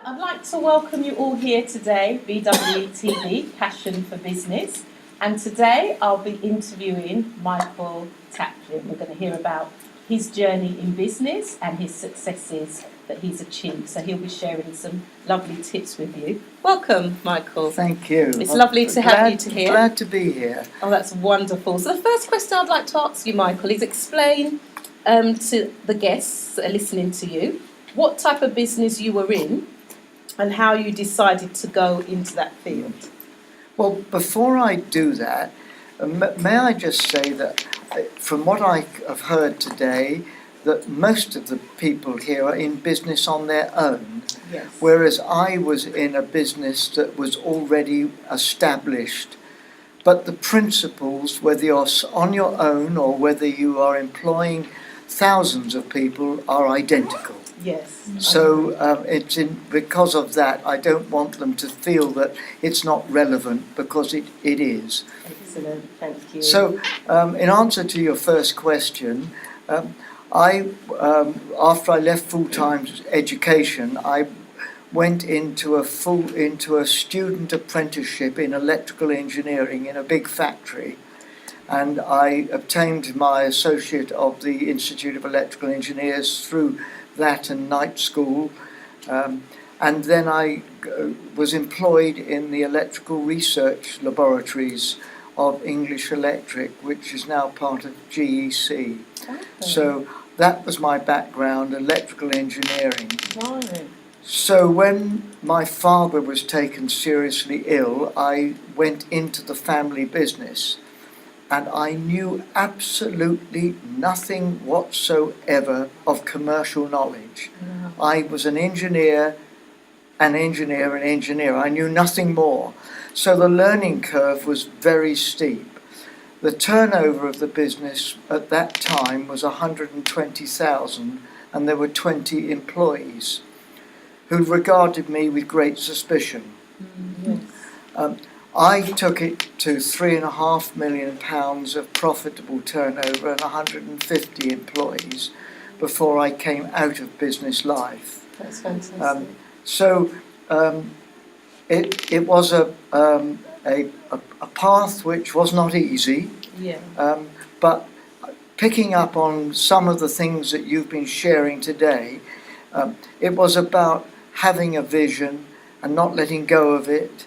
I'd like to welcome you all here today, BWTV, Passion for Business. And today I'll be interviewing Michael Taplin. We're going to hear about his journey in business and his successes that he's achieved. So he'll be sharing some lovely tips with you. Welcome, Michael. Thank you. It's lovely to have you here. Glad to be here. Oh, that's wonderful. So the first question I'd like to ask you, Michael, is explain to the guests that are listening to you what type of business you were in and how you decided to go into that field. Well, before I do that, may I just say that from what I have heard today, that most of the people here are in business on their own, Yes. whereas I was in a business that was already established. But the principles, whether you're on your own or whether you are employing thousands of people, are identical. Yes. So because of that, I don't want them to feel that it's not relevant, because it is. Excellent, thank you. So in answer to your first question, after I left full-time education, I went into a student apprenticeship in electrical engineering in a big factory. And I obtained my associate of the Institute of Electrical Engineers through that and night school. And then I was employed in the electrical research laboratories of English Electric, which is now part of GEC. Okay. So that was my background, electrical engineering. Right. So when my father was taken seriously ill, I went into the family business. And I knew absolutely nothing whatsoever of commercial knowledge. No. I was an engineer. I knew nothing more. So the learning curve was very steep. The turnover of the business at that time was 120,000, and there were 20 employees who regarded me with great suspicion. Yes. I took it to £3.5 million of profitable turnover and 150 employees before I came out of business life. That's fantastic. So it was a path which was not easy, Yeah. but picking up on some of the things that you've been sharing today, it was about having a vision and not letting go of it.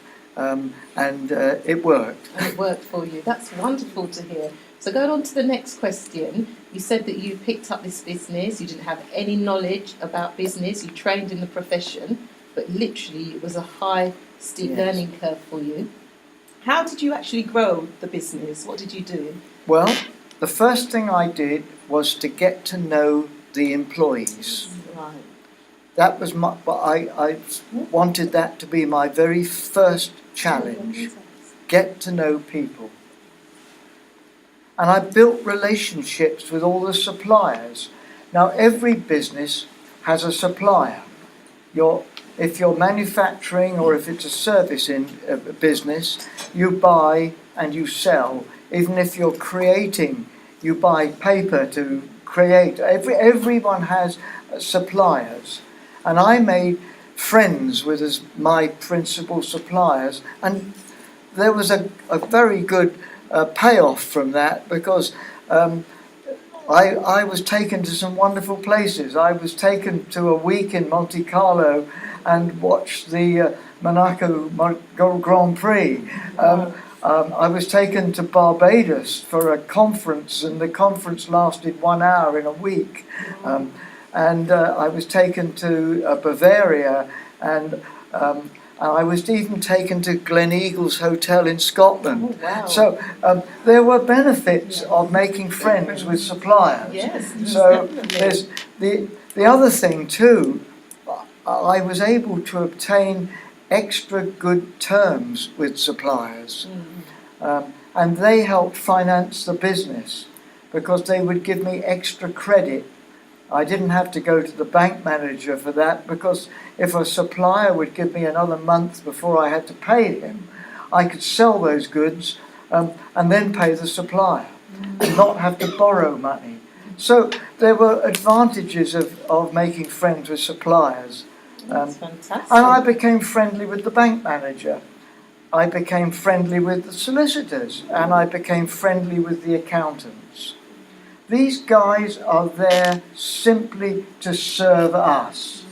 And it worked. And it worked for you. That's wonderful to hear. So going on to the next question, you said that you picked up this business, you didn't have any knowledge about business, you trained in the profession, but literally it was a high, steep Yes. learning curve for you. How did you actually grow the business? What did you do? Well, the first thing I did was to get to know the employees. Right. That was I wanted that to be my very first challenge. Get to know people. And I built relationships with all the suppliers. Now, every business has a supplier. If you're manufacturing or if it's a service in a business, you buy and you sell. Even if you're creating, you buy paper to create. Everyone has suppliers. And I made friends with my principal suppliers, and there was a very good payoff from that, because I was taken to some wonderful places. I was taken to a week in Monte Carlo and watched the Monaco Grand Prix. I was taken to Barbados for a conference, and the conference lasted 1 hour in a week. And I was taken to Bavaria, and I was even taken to Gleneagles Hotel in Scotland. Oh, wow. So there were benefits of making friends with suppliers. Yes, So definitely. there's the other thing too. I was able to obtain extra good terms with suppliers, and they helped finance the business because they would give me extra credit. I didn't have to go to the bank manager for that, because if a supplier would give me another month before I had to pay him, I could sell those goods and then pay the supplier and not have to borrow money. So there were advantages of making friends with suppliers. That's fantastic. And I became friendly with the bank manager. I became friendly with the solicitors, and I became friendly with the accountants. These guys are there simply to serve us,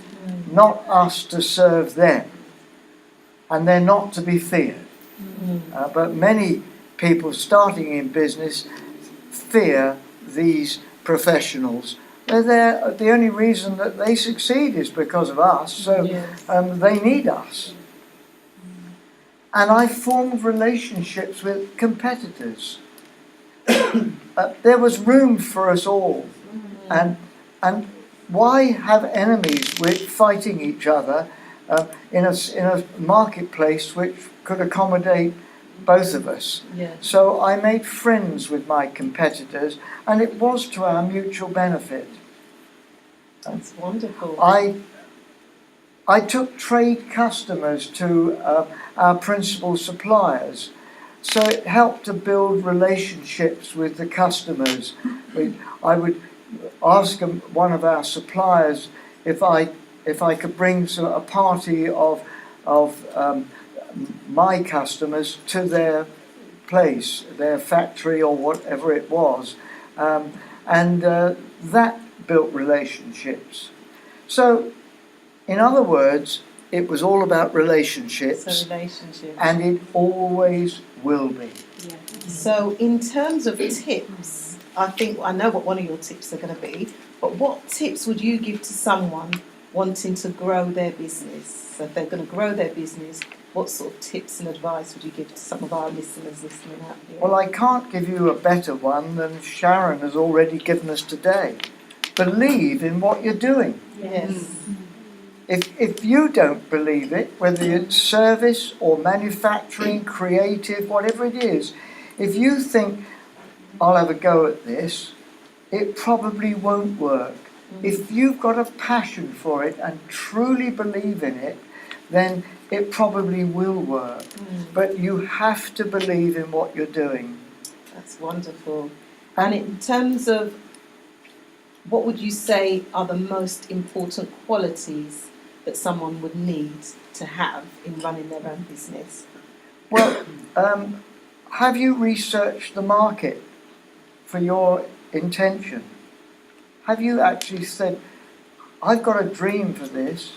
not us to serve them. And they're not to be feared. But many people starting in business fear these professionals. They're there, the only reason that they succeed is because of us, so they need us. And I formed relationships with competitors. There was room for us all. And why have enemies with fighting each other in a marketplace which could accommodate both of us? So I made friends with my competitors, and it was to our mutual benefit. That's wonderful. I took trade customers to our principal suppliers, so it helped to build relationships with the customers. I would ask one of our suppliers if I could bring a party of my customers to their place, their factory or whatever it was, and that built relationships. So, in other words, it was all about relationships, and it always will be. So, in terms of tips, I know what one of your tips are going to be, but what tips would you give to someone wanting to grow their business? So if they're going to grow their business, what sort of tips and advice would you give to some of our listeners listening out here? Well, I can't give you a better one than Sharon has already given us today. Believe in what you're doing. Yes. If you don't believe it, whether it's service or manufacturing, creative, whatever it is, if you think, I'll have a go at this, it probably won't work. If you've got a passion for it and truly believe in it, then it probably will work. But you have to believe in what you're doing. That's wonderful. And in terms of, what would you say are the most important qualities that someone would need to have in running their own business? Well, have you researched the market for your intention? Have you actually said, I've got a dream for this,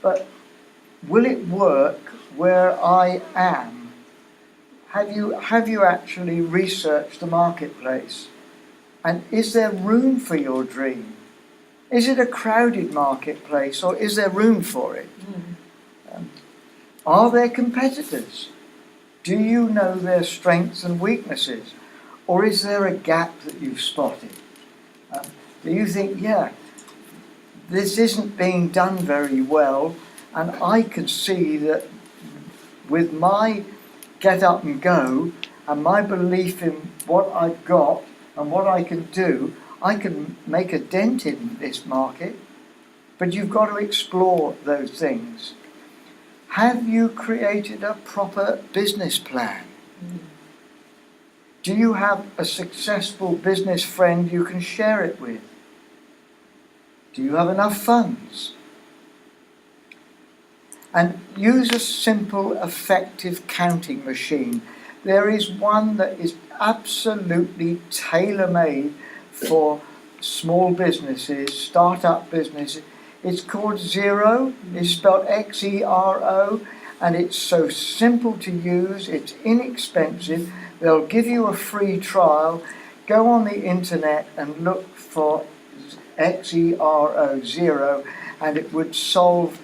but will it work where I am? Have you actually researched the marketplace? And is there room for your dream? Is it a crowded marketplace, or is there room for it? Are there competitors? Do you know their strengths and weaknesses? Or is there a gap that you've spotted? Do you think, this isn't being done very well, and I can see that with my get up and go and my belief in what I've got and what I can do, I can make a dent in this market. But you've got to explore those things. Have you created a proper business plan? Do you have a successful business friend you can share it with? Do you have enough funds? And use a simple, effective counting machine. There is one that is absolutely tailor-made for small businesses, start-up businesses. It's called Xero. It's spelled Xero, and it's so simple to use. It's inexpensive. They'll give you a free trial. Go on the internet and look for Xero, Xero, and it would solve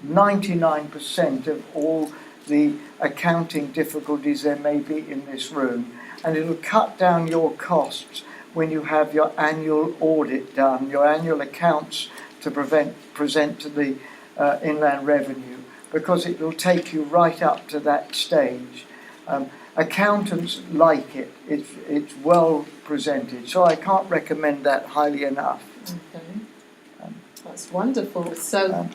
99% of all the accounting difficulties there may be in this room, and it'll cut down your costs when you have your annual audit done, your annual accounts to present to the Inland Revenue, because it will take you right up to that stage. Accountants like it. It's well presented, so I can't recommend that highly enough. Okay. That's wonderful. So.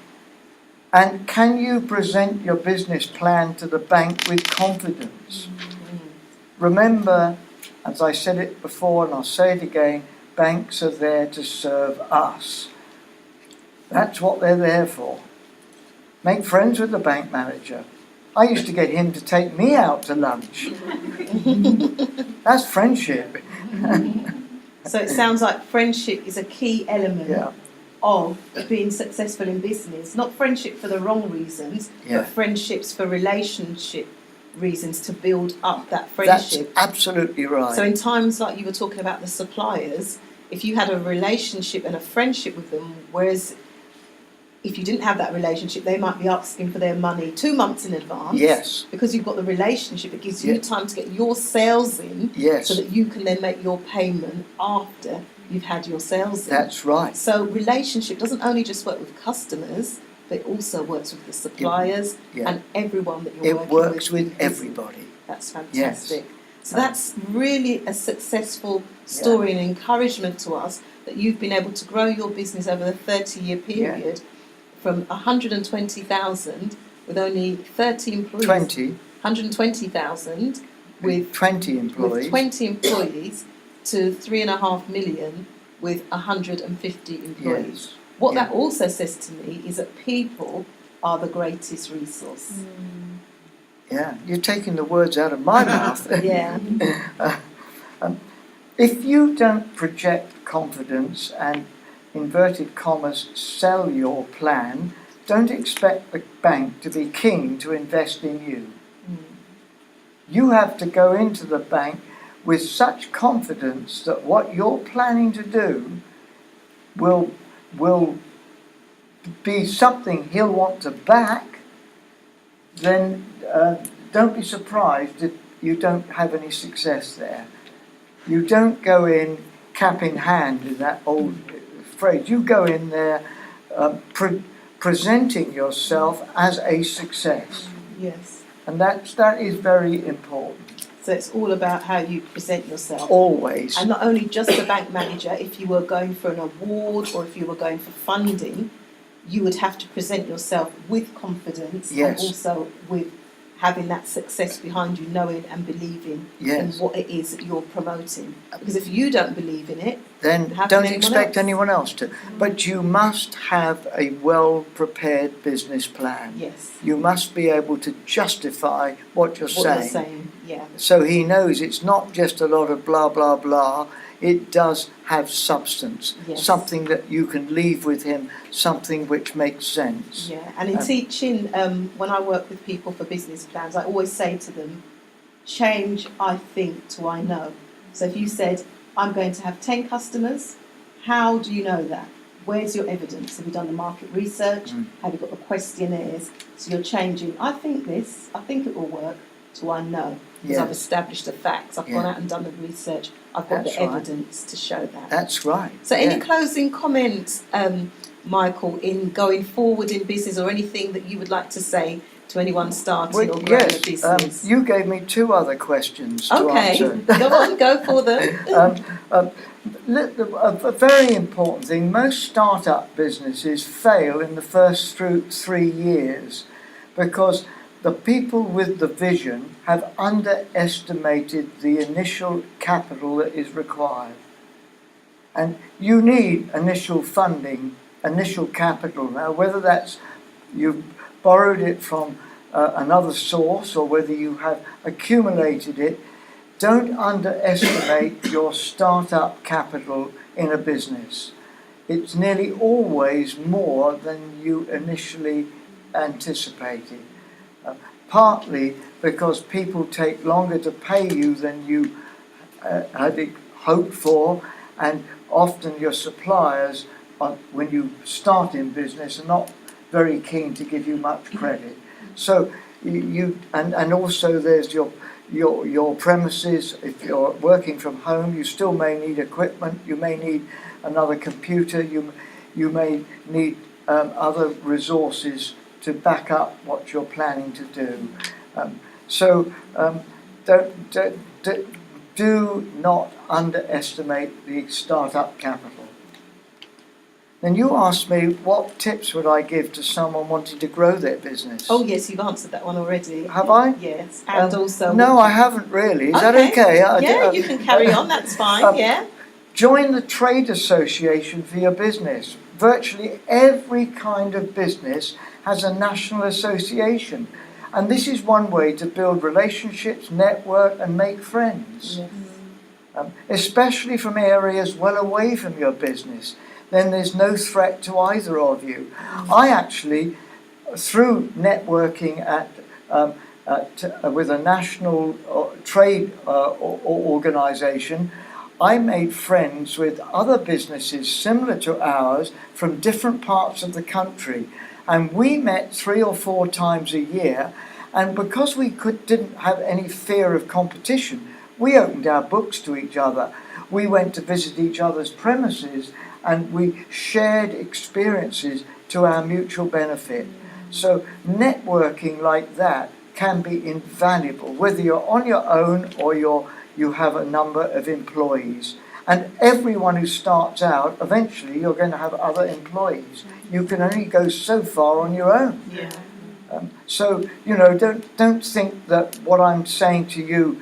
And can you present your business plan to the bank with confidence? Remember, as I said it before and I'll say it again, banks are there to serve us. That's what they're there for. Make friends with the bank manager. I used to get him to take me out to lunch. That's friendship. So it sounds like friendship is a key element Yeah. of being successful in business. Not friendship for the wrong reasons, Yeah. but friendships for relationship reasons to build up that That's friendship. absolutely right. So in times like you were talking about the suppliers, if you had a relationship and a friendship with them, whereas if you didn't have that relationship, they might be asking for their money 2 months in advance. Yes. Because you've got the relationship, it gives you Yeah. time to get your sales in, Yes. so that you can then make your payment after you've had your sales in. That's right. So relationship doesn't only just work with customers, but it also works with the suppliers Yeah. and everyone that you're It working works with. with everybody. That's fantastic. Yes. So that's really a successful story and encouragement to us that you've been able to grow your business over the 30-year period from 120,000 with only 30 employees. 120,000 with 20 employees. with 20 employees to 3.5 million with 150 employees. Yes. What Yeah. that also says to me is that people are the greatest resource. Yeah, you're taking the words out of my mouth. Yeah. If you don't project confidence and, inverted commas, sell your plan, don't expect the bank to be keen to invest in you. You have to go into the bank with such confidence that what you're planning to do will be something he'll want to back. Then don't be surprised if you don't have any success there. You don't go in cap in hand, in that old phrase. You go in there presenting yourself as a success. Yes. And that is very important. So it's all about how you present yourself. Always. And not only just the bank manager, if you were going for an award or if you were going for funding, you would have to present yourself with confidence Yes. and also with having that success behind you, knowing and believing in Yes. what it is that you're promoting. Because if you don't believe in it, Then how can don't anyone expect else? anyone else to. But you must have a well-prepared business plan. yes, You must be able to justify what you're what saying. you're saying, yeah. So he knows it's not just a lot of blah, blah, blah. It does have substance. Yes. Something that you can leave with him, something which makes sense. Yeah, and in teaching, when I work with people for business plans, I always say to them, change I think to I know. So if you said, I'm going to have 10 customers, how do you know that? Where's your evidence? Have you done the market research? Have you got the questionnaires? So you're changing, I think this, I think it will work, to I know. Because I've Yes. established the facts, I've gone out and done the research, I've got That's the right. evidence to show that. That's right. So any Yeah. closing comments, Michael, in going forward in business, or anything that you would like to say to anyone starting or growing a business? You gave me two other questions to Okay, answer. go on, go for them. A very important thing, most start-up businesses fail in the first 3 years because the people with the vision have underestimated the initial capital that is required. And you need initial funding, initial capital. Now, whether that's you've borrowed it from another source or whether you have accumulated it, don't underestimate your start-up capital in a business. It's nearly always more than you initially anticipated. Partly because people take longer to pay you than you had hoped for, and often your suppliers, when you start in business, are not very keen to give you much credit. So and also there's your premises. If you're working from home, you still may need equipment. You may need another computer. You may need other resources to back up what you're planning to do. Do not underestimate the startup capital. Then you asked me what tips would I give to someone wanting to grow their business. Oh yes, you've answered that one already. Have I? Yes, and also... No, I haven't really. Is that okay? Yeah, you can carry on, that's fine, yeah. Join the trade association for your business. Virtually every kind of business has a national association. And this is one way to build relationships, network, and make friends. Yes. Especially from areas well away from your business. Then there's no threat to either of you. I actually, through networking with a national trade organisation, I made friends with other businesses similar to ours from different parts of the country. And we met 3 or 4 times a year. And because we didn't have any fear of competition, we opened our books to each other. We went to visit each other's premises and we shared experiences to our mutual benefit. So networking like that can be invaluable, whether you're on your own or you have a number of employees. And everyone who starts out, eventually you're going to have other employees. You can only go so far on your own. Yeah. So, don't think that what I'm saying to you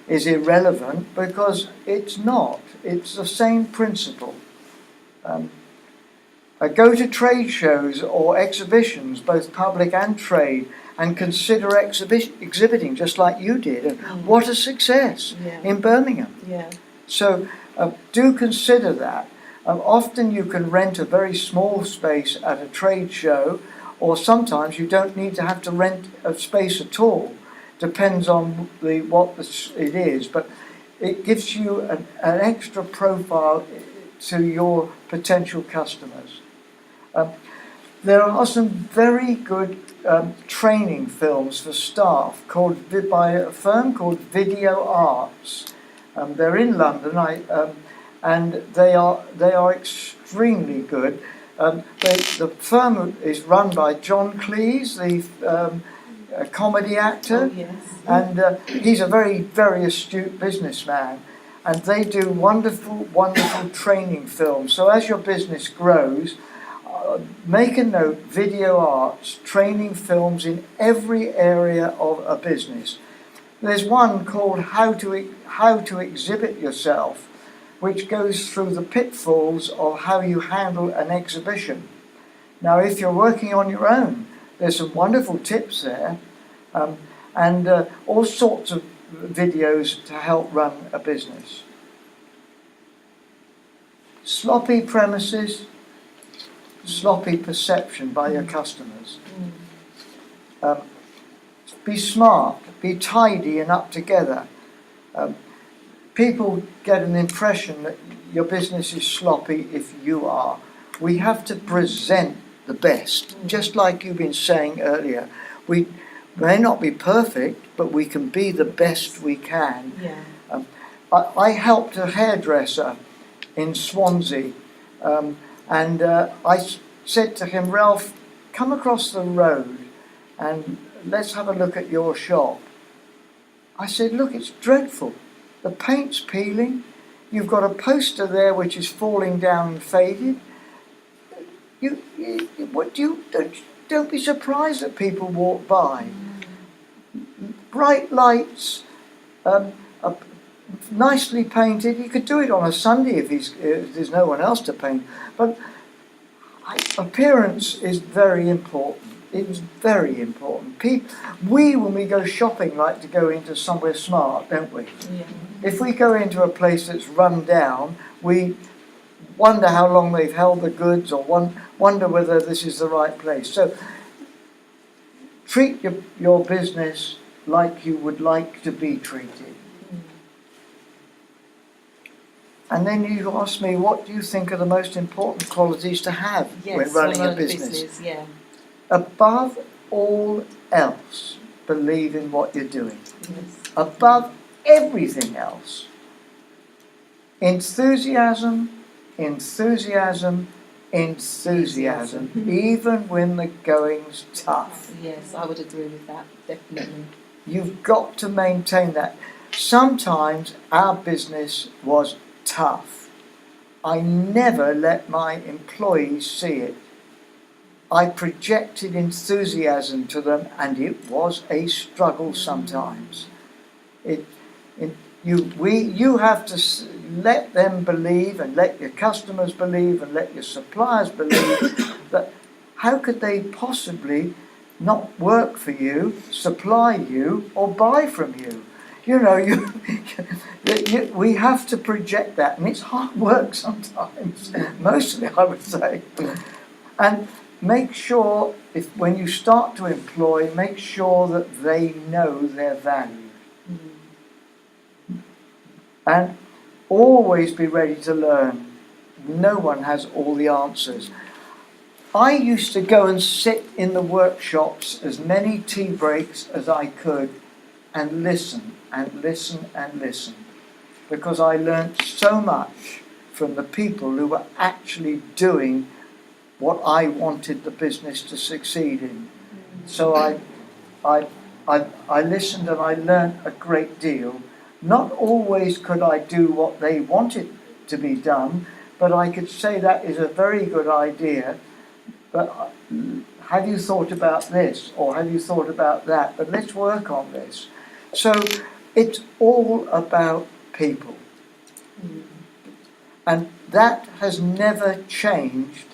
is irrelevant, because it's not. It's the same principle. Go to trade shows or exhibitions, both public and trade, and consider exhibiting just like you did. And what a success in Birmingham. Yeah. So do consider that. Often you can rent a very small space at a trade show, or sometimes you don't need to have to rent a space at all. Depends on what it is, but it gives you an extra profile to your potential customers. There are some very good training films for staff by a firm called Video Arts. They're in London, and they are extremely good. The firm is run by John Cleese, the comedy actor, Oh, yes. and he's a very, very astute businessman. And they do wonderful, wonderful training films. So as your business grows, make a note: Video Arts, training films in every area of a business. There's one called How to Exhibit Yourself, which goes through the pitfalls of how you handle an exhibition. Now, if you're working on your own, there's some wonderful tips there, and all sorts of videos to help run a business. Sloppy premises, sloppy perception by your customers. Be smart, be tidy and up together. People get an impression that your business is sloppy if you are. We have to present the best, just like you've been saying earlier. We may not be perfect, but we can be the best we can. Yeah. I helped a hairdresser in Swansea, and I said to him, "Ralph, come across the road and let's have a look at your shop." I said, "Look, it's dreadful. The paint's peeling. You've got a poster there which is falling down and faded. Don't be surprised that people walk by. Bright lights, nicely painted. You could do it on a Sunday if there's no one else to paint. But appearance is very important. It's very important. When we go shopping, like to go into somewhere smart, don't we? Yeah. If we go into a place that's run down, we wonder how long they've held the goods, or wonder whether this is the right place. So treat your business like you would like to be treated. And then you ask me, what do you think are the most important qualities to have when running a business? Yeah. Above all else, believe in what you're doing. Yes. Above everything else, enthusiasm, enthusiasm, enthusiasm, even when the going's tough. Yes, I would agree with that, definitely. You've got to maintain that. Sometimes our business was tough. I never let my employees see it. I projected enthusiasm to them, and it was a struggle sometimes. You have to let them believe, and let your customers believe, and let your suppliers believe that how could they possibly not work for you, supply you, or buy from you? You know, we have to project that, and it's hard work sometimes, mostly I would say. And make sure, when you start to employ, make sure that they know their value. And always be ready to learn. No one has all the answers. I used to go and sit in the workshops as many tea breaks as I could and listen and listen and listen, because I learnt so much from the people who were actually doing what I wanted the business to succeed in. So I listened and I learnt a great deal. Not always could I do what they wanted to be done, but I could say that is a very good idea. But have you thought about this? Or have you thought about that? But let's work on this. So it's all about people. And that has never changed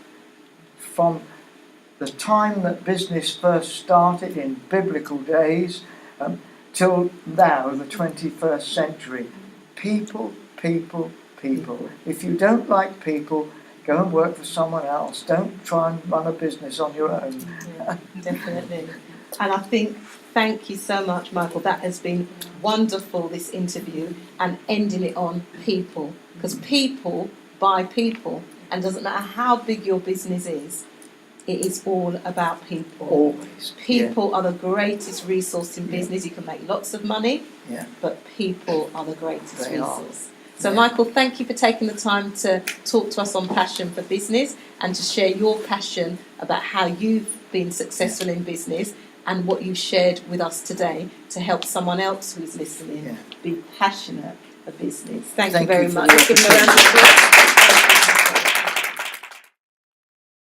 from the time that business first started in biblical days till now, the 21st century. People, people, people. If you don't like people, go and work for someone else. Don't try and run a business on your own. Yeah, definitely. And I think, thank you so much, Michael. That has been wonderful, this interview, and ending it on people. Because people buy people. And it doesn't matter how big your business is, it is all about people. Always. People are the greatest resource in business. You can make lots of money, but people are the greatest They resource. So, Michael, thank you for taking the time to talk to us on Passion for Business and to share your passion about how you've been successful in business and what you've shared with us today to help someone else who's listening be passionate for business. Thank you very much. Give them a round of applause.